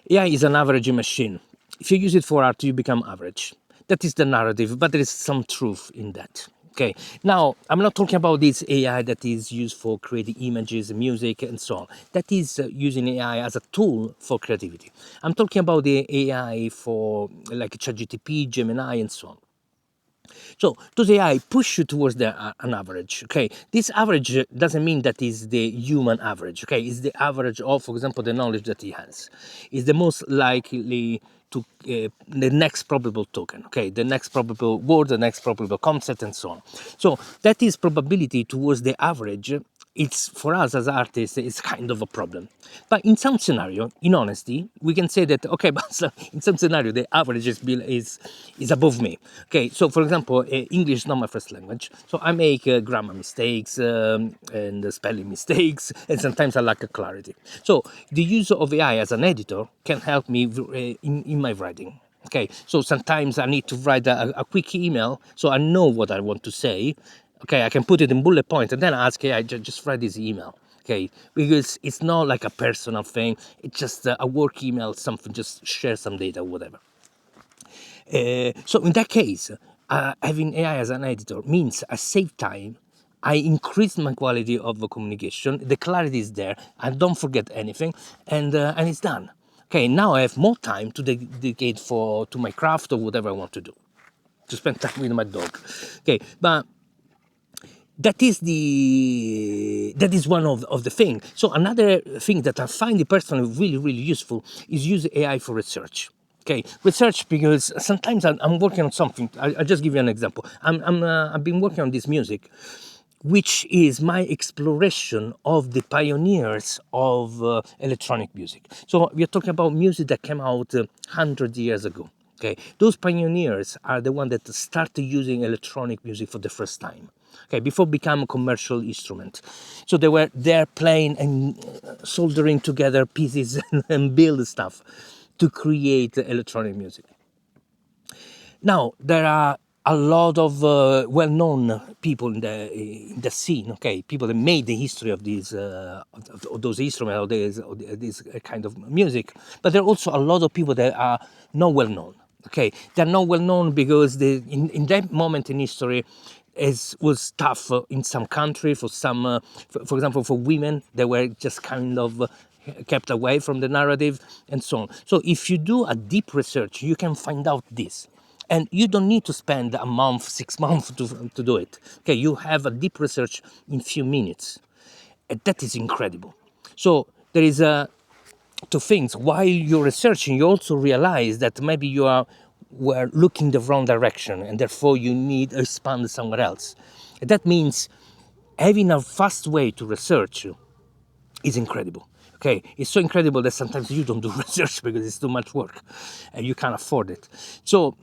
AI is an average machine. If you use it for art, you become average. That is the narrative, but there is some truth in that. Okay, now I'm not talking about this AI that is used for creating images, music, and so on. That is using AI as a tool for creativity. I'm talking about the AI for like ChatGPT, Gemini, and so on. So those AI push you towards an average. Okay, this average doesn't mean that is the human average. Okay, it's the average of, for example, the knowledge that he has. Is the most likely to the next probable token. Okay, the next probable word, the next probable concept, and so on. So that is probability towards the average. It's for us as artists, it's kind of a problem. But in some scenario, in honesty, we can say that okay, but in some scenario, the average is above me. Okay, so for example, English is not my first language, so I make grammar mistakes and spelling mistakes, and sometimes I lack a clarity. So the use of AI as an editor can help me in my writing. Okay, so sometimes I need to write a quick email so I know what I want to say. Okay, I can put it in bullet points and then ask AI, just write this email. Okay, because it's not like a personal thing, it's just a work email, something, just share some data, whatever. So in that case, having AI as an editor means I save time, I increase my quality of the communication, the clarity is there, I don't forget anything, and it's done. Okay, now I have more time to dedicate to my craft or whatever I want to do, to spend time with my dog. Okay, but that is one of the thing. So another thing that I find it personally really useful is use AI for research. Okay, research, because sometimes I'm working on something. I'll just give you an example. I've been working on this music, which is my exploration of the pioneers of electronic music. So we are talking about music that came out 100 years ago. Okay, those pioneers are the ones that started using electronic music for the first time. Okay, before become a commercial instrument. So they were there playing and soldering together pieces and build stuff to create electronic music. Now there are a lot of well-known people in the scene. Okay, people that made the history of these of those instruments, or this kind of music. But there are also a lot of people that are not well known. Okay, they're not well known because in that moment in history, was tough in some country for some, for example, for women, they were just kind of kept away from the narrative and so on. So if you do a deep research, you can find out this. And you don't need to spend a month, 6 months to do it. Okay, you have a deep research in few minutes. And that is incredible. So there is two things. While you're researching, you also realize that maybe were looking the wrong direction, and therefore you need to expand somewhere else. And that means having a fast way to research is incredible. Okay, it's so incredible that sometimes you don't do research because it's too much work and you can't afford it. So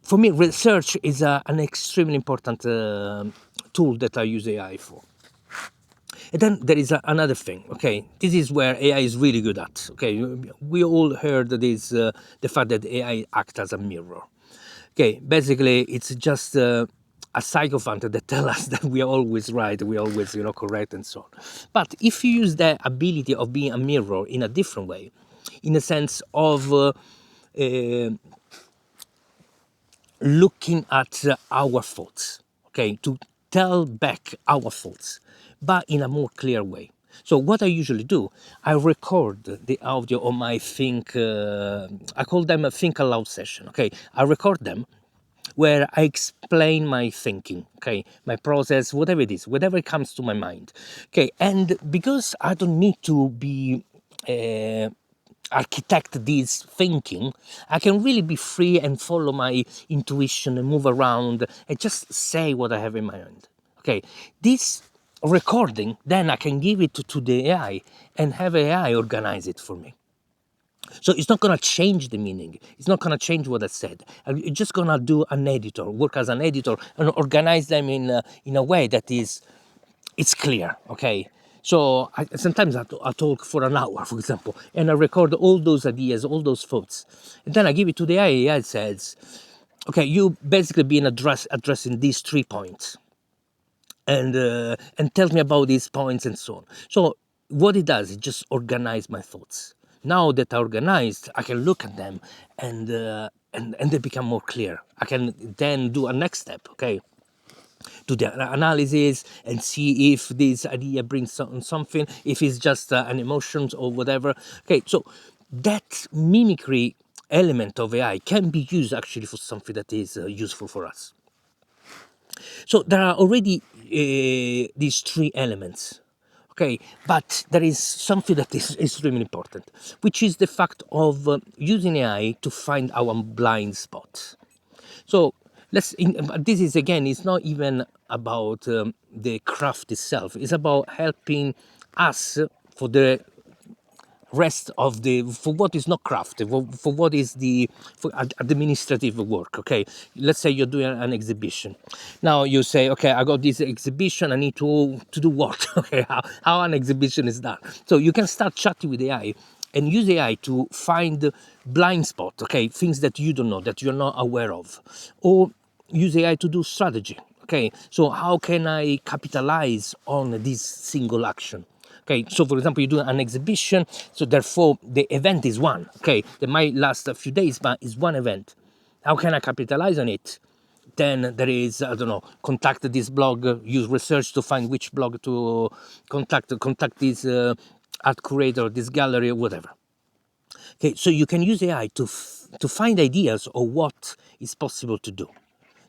for me, research is an extremely important tool that I use AI for. And then there is another thing. Okay, this is where AI is really good at. Okay, we all heard this, the fact that AI acts as a mirror. Okay, basically it's just a sycophant that tell us that we are always right, we are always correct, and so on. But if you use the ability of being a mirror in a different way, in a sense of looking at our thoughts, okay, to tell back our thoughts, but in a more clear way. So what I usually do, I record the audio on my I call them a think aloud session. Okay, I record them where I explain my thinking, okay, my process, whatever it is, whatever comes to my mind. Okay, and because I don't need to be architect this thinking, I can really be free and follow my intuition and move around and just say what I have in my mind. Okay, this recording, then I can give it to the AI and have AI organize it for me. So it's not going to change the meaning. It's not going to change what I said. It's just going to do an editor, work as an editor, and organize them in a way that it's clear. Okay. So sometimes I talk for an hour, for example, and I record all those ideas, all those thoughts, and then I give it to the AI. AI says, "Okay, you basically been addressing these 3 points, and tell me about these points and so on." So what it does, it just organize my thoughts. Now that are organized, I can look at them and they become more clear. I can then do a next step, okay? Do the analysis and see if this idea brings something, if it's just an emotions or whatever. Okay, so that mimicry element of AI can be used actually for something that is useful for us. So there are already these three elements. Okay, but there is something that is extremely important, which is the fact of using AI to find our blind spots. So this is again, it's not even about the craft itself. It's about helping us for the rest of for what is not craft, for what is for administrative work. Okay, let's say you're doing an exhibition. Now you say, okay, I got this exhibition, I need to do what? Okay, how an exhibition is done. So you can start chatting with AI and use AI to find blind spot, okay, things that you don't know, that you're not aware of, or use AI to do strategy. Okay, so how can I capitalize on this single action? Okay, so for example, you do an exhibition, so therefore the event is one. Okay, that might last a few days, but it's one event. How can I capitalize on it? Then there is, I don't know, contact this blog, use research to find which blog to contact this art curator, this gallery, or whatever. Okay, so you can use AI to find ideas of what is possible to do,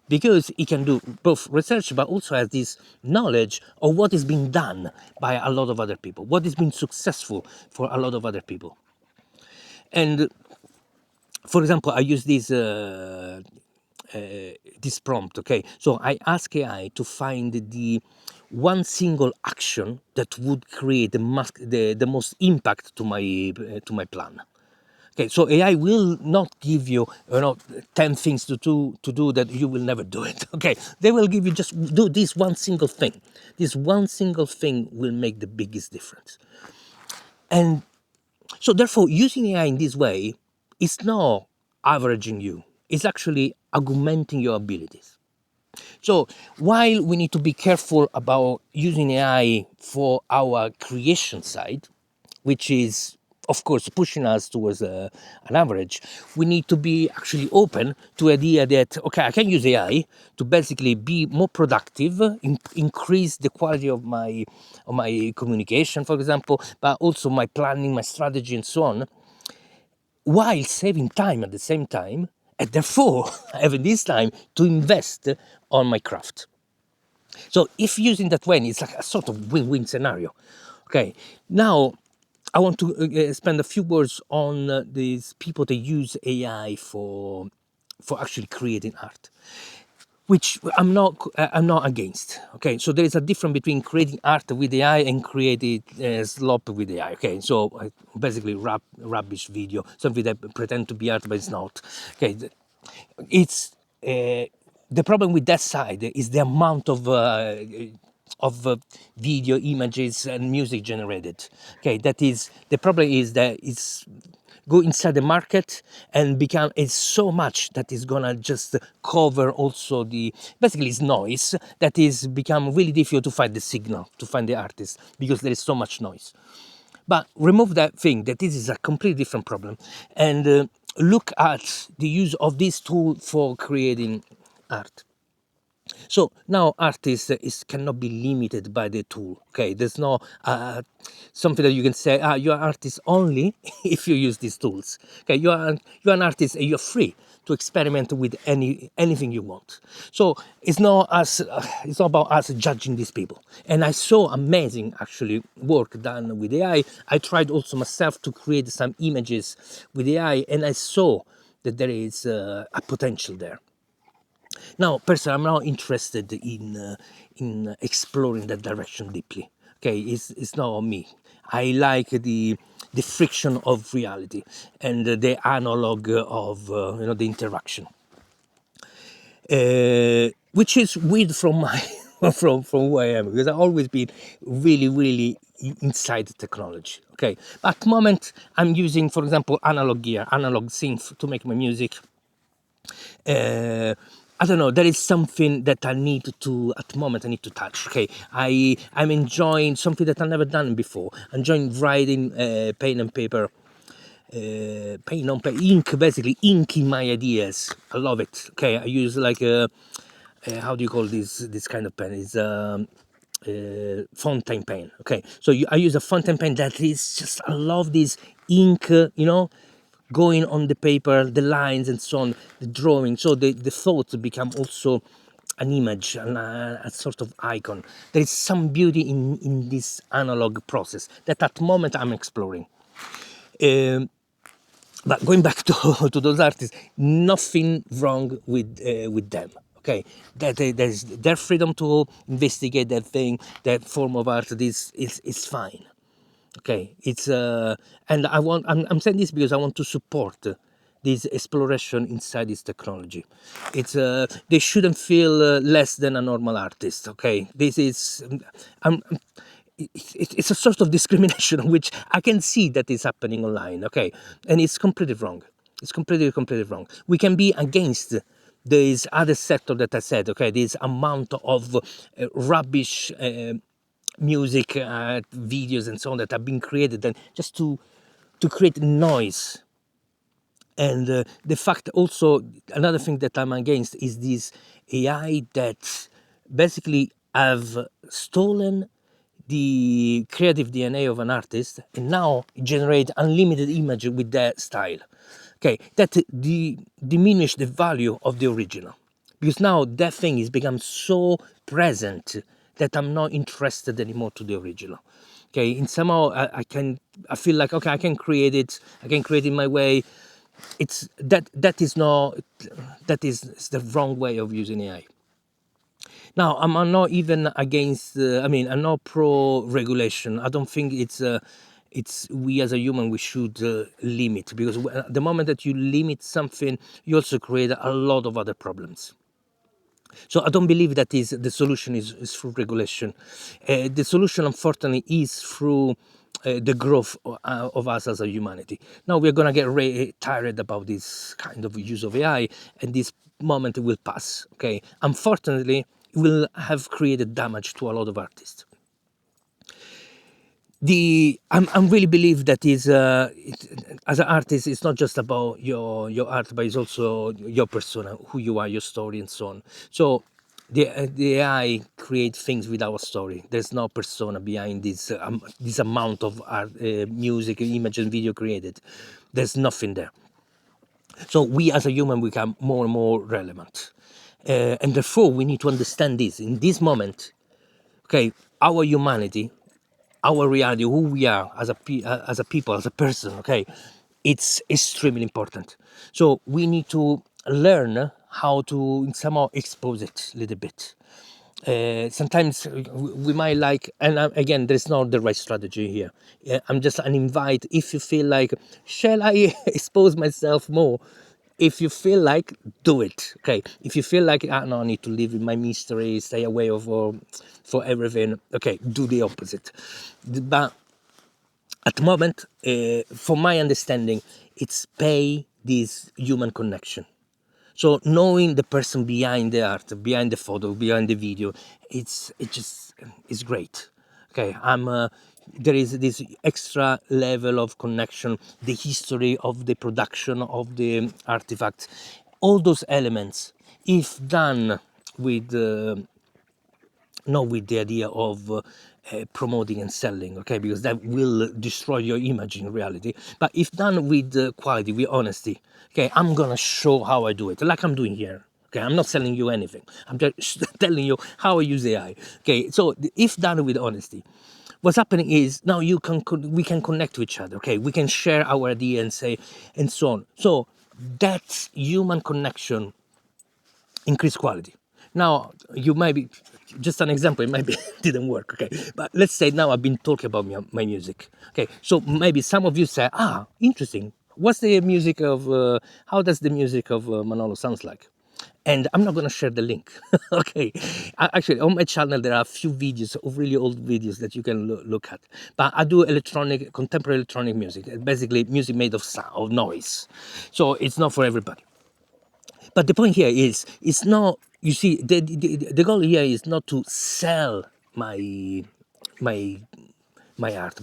because it can do both research but also has this knowledge of what is being done by a lot of other people, what is being successful for a lot of other people. And for example, I use this prompt. Okay, so I ask AI to find the one single action that would create the most impact to my plan. Okay, so AI will not give you, 10 things to do that you will never do it. Okay, they will give you just do this one single thing. This one single thing will make the biggest difference. And so therefore, using AI in this way is not averaging you. It's actually augmenting your abilities. So while we need to be careful about using AI for our creation side, which is of course pushing us towards an average, we need to be actually open to the idea that, okay, I can use AI to basically be more productive, increase the quality of my communication, for example, but also my planning, my strategy, and so on, while saving time at the same time, and therefore having this time to invest on my craft. So if using that way, it's like a sort of win-win scenario. Okay, now I want to spend a few words on these people that use AI for actually creating art, which I'm not against. Okay, so there is a difference between creating art with AI and creating Slop with AI. Okay, so basically rubbish video, something that pretend to be art but it's not. Okay, it's the problem with that side is the amount of video, images, and music generated. Okay, that is the problem. Is that it's go inside the market and become it's so much that is gonna just cover also the basically it's noise that is become really difficult to find the signal, to find the artist, because there is so much noise. But remove that thing, that this is a completely different problem, and look at the use of this tool for creating art. So now artists cannot be limited by the tool. Okay, there's no something that you can say, you're an artist only if you use these tools. Okay, you're an artist and you're free to experiment with anything you want. So it's not about us judging these people. And I saw amazing actually work done with AI. I tried also myself to create some images with AI, and I saw that there is a potential there. Now, personally, I'm not interested in exploring that direction deeply. Okay, it's not on me. I like the friction of reality and the analog of the interaction, which is weird from my from who I am, because I've always been really inside technology. Okay, but at the moment I'm using, for example, analog gear, analog synth to make my music. I don't know. There is something that I need to at the moment. I need to touch. Okay, I'm enjoying something that I've never done before. Enjoying writing pen and paper. paint on paper, ink, basically inking my ideas. I love it. Okay, I use like a how do you call this kind of pen? It's fountain pen. Okay, so I use a fountain pen that is just, I love this ink, going on the paper, the lines and so on, the drawing. So the thoughts become also an image and a sort of icon. There is some beauty in this analog process that at the moment I'm exploring. But going back to, to those artists, nothing wrong with them. Okay, that there's their freedom to investigate that thing, that form of art. Is fine. Okay, it's and I'm saying this because I want to support this exploration inside this technology. It's they shouldn't feel less than a normal artist. Okay, this is I'm it's a sort of discrimination which I can see that is happening online. Okay, and it's completely wrong. It's completely wrong. We can be against this other sector that I said. Okay, this amount of rubbish. Music, videos, and so on that have been created, and just to create noise. And the fact also, another thing that I'm against is this AI that basically have stolen the creative DNA of an artist and now generate unlimited image with their style. Okay, that diminish the value of the original, because now that thing is become so present that I'm not interested anymore to the original. Okay, in somehow I feel like, okay, I can create it, I can create it my way. It's that is not, that is the wrong way of using AI. Now, I'm not even against. I mean, I'm not pro regulation. I don't think it's we as a human we should limit, because the moment that you limit something, you also create a lot of other problems. So I don't believe that is the solution is through regulation. The solution, unfortunately, is through the growth of us as a humanity. Now we're gonna get tired about this kind of use of AI, and this moment will pass. Okay, unfortunately, it will have created damage to a lot of artists. I'm really believe that as an artist, it's not just about your art, but it's also your persona, who you are, your story, and so on. So the AI create things with our story. There's no persona behind this amount of art, music, image, and video created. There's nothing there. So we as a human become more and more relevant, and therefore we need to understand this in this moment. Okay, our humanity, our reality, who we are as as a people, as a person. Okay, it's extremely important. So we need to learn how to somehow expose it a little bit. Sometimes we might like, and again, there's not the right strategy here. I'm just an invite. If you feel like, shall I expose myself more? If you feel like, do it. Okay. If you feel like, no, I need to live in my mystery, stay away for everything. Okay, do the opposite. But at the moment, from my understanding, it's pay this human connection. So knowing the person behind the art, behind the photo, behind the video, it just is great. Okay, there is this extra level of connection, the history of the production of the artifact, all those elements, if done with not with the idea of promoting and selling, okay, because that will destroy your image in reality. But if done with quality, with honesty, okay, I'm gonna show how I do it, like I'm doing here. Okay, I'm not selling you anything. I'm just telling you how I use AI. Okay, so if done with honesty, what's happening is now we can connect to each other. Okay, we can share our idea and say and so on. So that human connection increase quality. Now, you might be, just an example, it might be didn't work, okay? But let's say now I've been talking about my music, okay? So maybe some of you say, interesting. What's the music of, how does the music of Manolo sounds like? And I'm not gonna share the link, okay? Actually, on my channel, there are a few videos, of really old videos that you can look at. But I do contemporary electronic music, basically music made of sound, of noise. So it's not for everybody. But the point here is, it's not, you see, the goal here is not to sell my my my art.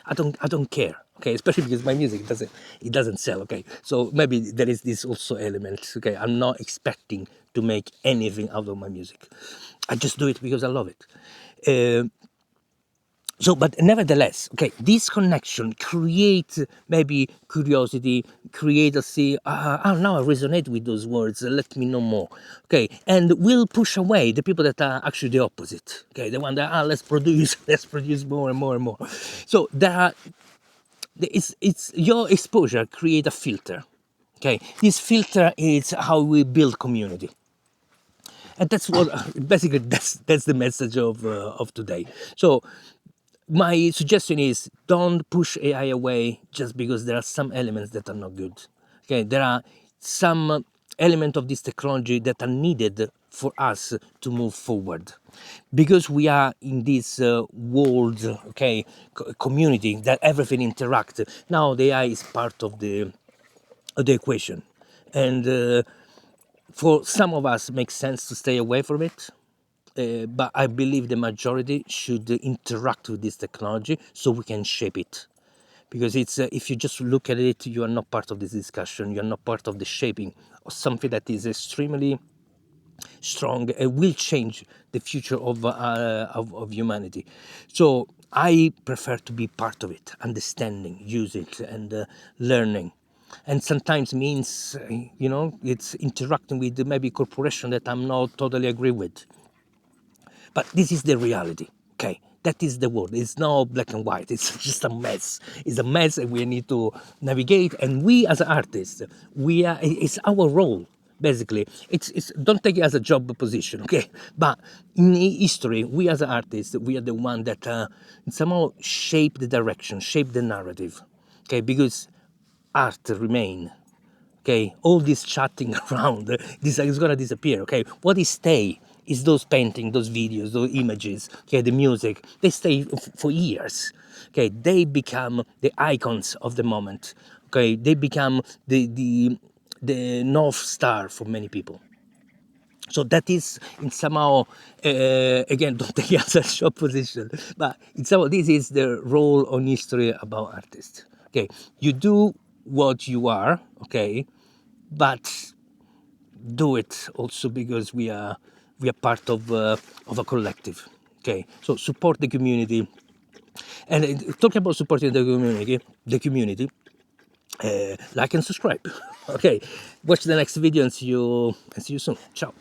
I don't care. Okay, especially because my music doesn't sell. Okay, so maybe there is this also element. Okay, I'm not expecting to make anything out of my music. I just do it because I love it. So, but nevertheless, okay, this connection create maybe curiosity, create a see, now I resonate with those words, let me know more, okay, and will push away the people that are actually the opposite, okay, the one that, let's produce, let's produce more and more and more. So there are, it's your exposure create a filter, okay, this filter is how we build community. And that's what basically that's the message of today. So my suggestion is don't push AI away just because there are some elements that are not good. Okay, there are some element of this technology that are needed for us to move forward, because we are in this world, okay, community that everything interacts. Now the AI is part of the equation, and for some of us, it makes sense to stay away from it. But I believe the majority should interact with this technology so we can shape it. Because it's if you just look at it, you are not part of this discussion. You are not part of the shaping of something that is extremely strong and will change the future of humanity. So I prefer to be part of it, understanding, use it, and learning. And sometimes means, it's interacting with maybe corporation that I'm not totally agree with. But this is the reality, okay? That is the world. It's not black and white. It's just a mess. It's a mess, and we need to navigate. And we, as artists, it's our role. Basically, it's don't take it as a job position, okay? But in history, we as artists, we are the one that somehow shape the direction, shape the narrative, okay? Because art remain. Okay, all this chatting around, this is gonna disappear. Okay, what is stay is those paintings, those videos, those images. Okay, the music, they stay for years. Okay, they become the icons of the moment. Okay, they become the north star for many people. So that is in somehow, again, don't take it as a shop position, but in somehow this is the role on history about artists. Okay, you do what you are, okay, but do it also because we are part of a collective. Okay, so support the community, and talking about supporting the community, like and subscribe. Okay, watch the next video and see you soon. Ciao.